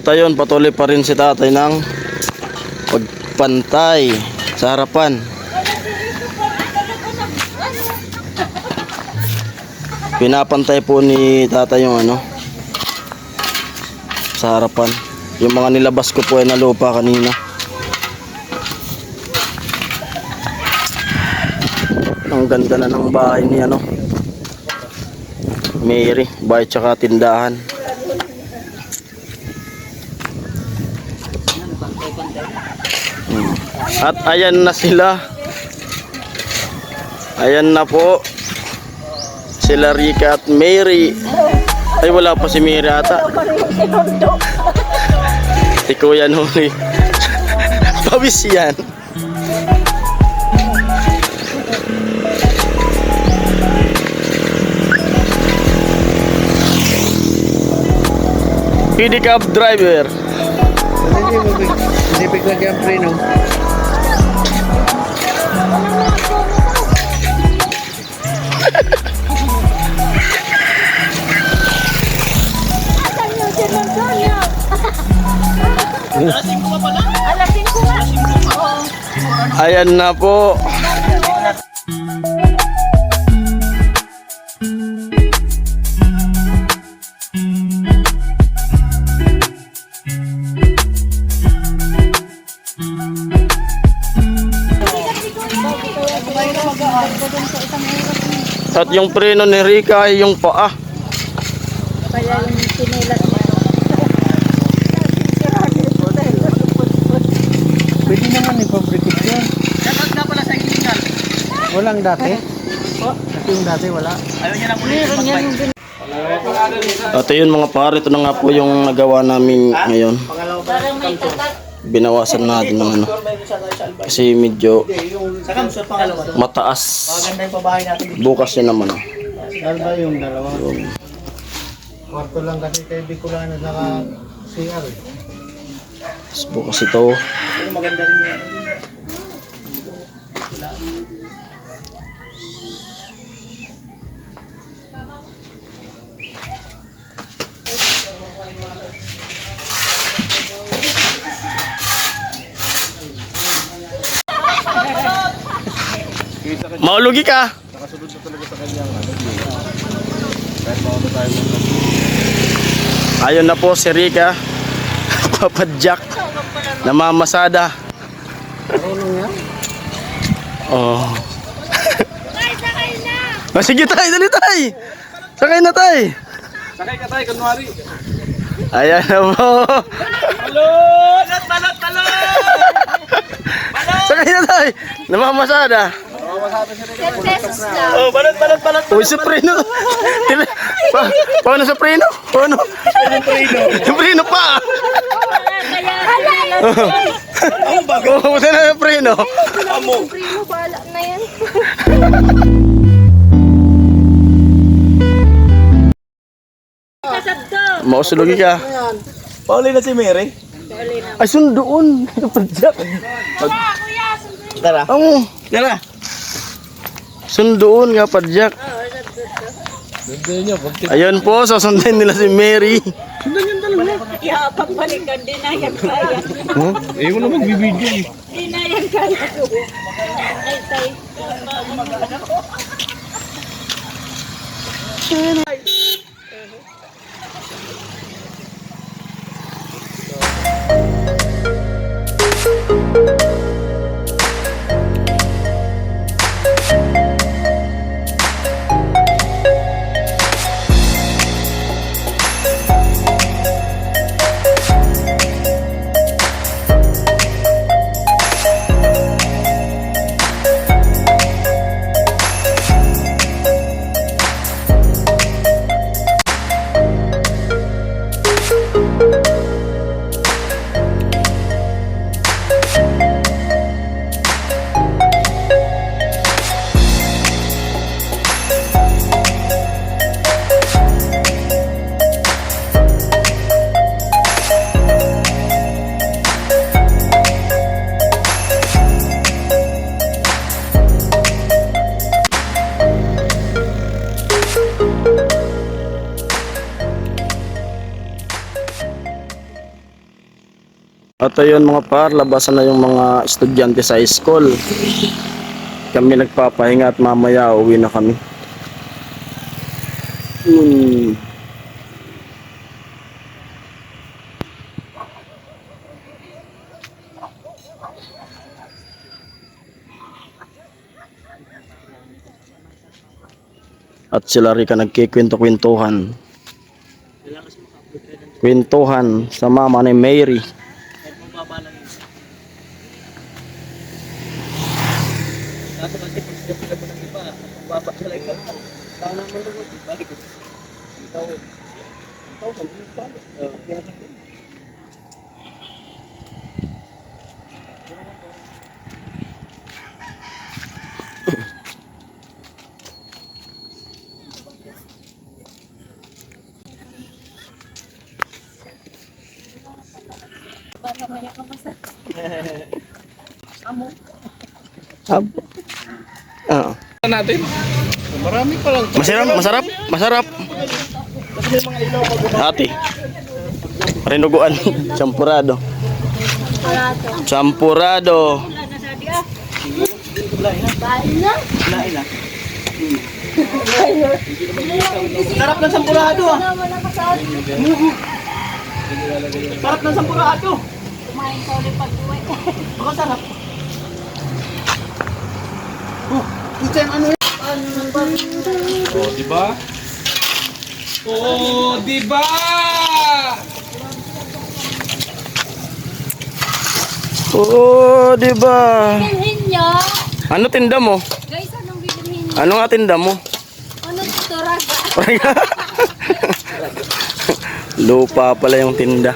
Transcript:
ayun, patuloy pa rin si tatay ng pagpantay sa harapan. Pinapantay po ni tatay yung ano sa harapan. Yung mga nilabas ko po ay na lupa kanina. Ang ganda na ng bahay ni ano Mary, bahay tsaka tindahan. At ayan na sila. Ayan na po sila Rika at Mary. Ay wala pa si Mary ata. Si Kuya Nuri. Pawis yan. PD cab driver. Hindi bigla yung preno. Ayan na po. At yung preno ni Rika ay yung paa. Kaya yung sinilas mo. Pwede naman ipabritik yun. Dapat nga pala sa hiningal. Walang dati? Kasi yung dati wala. Ayaw niya na muli. At yun mga pare, ito na nga po yung nagawa namin ngayon. Parang may tatak. Binawasan natin ng ano. Kasi medyo Sa kamsot pangalawa. mataas. Maganda yung pabahay natin. Bukas yan naman. Dalawa yung dalawa. Kwarto lang kasi kay Bicolano naka CR eh. Tapos bukas ito. Pero maganda rin yan. Maulugi ka. Ayun na po si Rika. Papadyak. Namamasada. Oh. Sakay na! Oh, sige tay, dali tay. Sakay na tay. Sakay ka tayo, kunwari. Ayan na po. Balot! Balot! Balot! Sakay na tay. Namamasada. 10 pesos lang. Oh, balot! Balot! Balot! Uy, si Prino. Paano sa Prino? Paano? Yung Prino pa. Kaya kaya Ang bago! Oh, buta na yung Prino. Amo! primo bala na yan. Kasabto. Mausulugi ka. Pauli na si Mary. Ay, sundoon. Papadyak. Kuya, sundin. Tara. Ang Tara. sundoon nga padyak. Ayun po, susundin nila si Mary. Yeah, pagbalikan din na yan kaya. Eh, mo na magbibidyo eh. Di na yan kaya. Ay, tay. At ayun mga par, labasan na yung mga estudyante sa school. Kami nagpapahinga at mamaya uwi na kami. At sila Rika nagkikwento-kwentuhan. Kwentuhan sa mama ni Mary. Ah. Natin. Marami pa lang. Masarap. Ate. Rinuguan. Champurado. Champurado. Sarap ng sampurado ah. Sarap ng sampurado. Kumain ka ulit pag-uwi. Baka sarap. Oh, diba? Oh, diba? Oh, di ba? Bilhin niyo. Ano tinda mo? Guys, anong bibilhin niyo? Ano nga tinda mo? Ano ito, raga? Lupa pala yung tinda.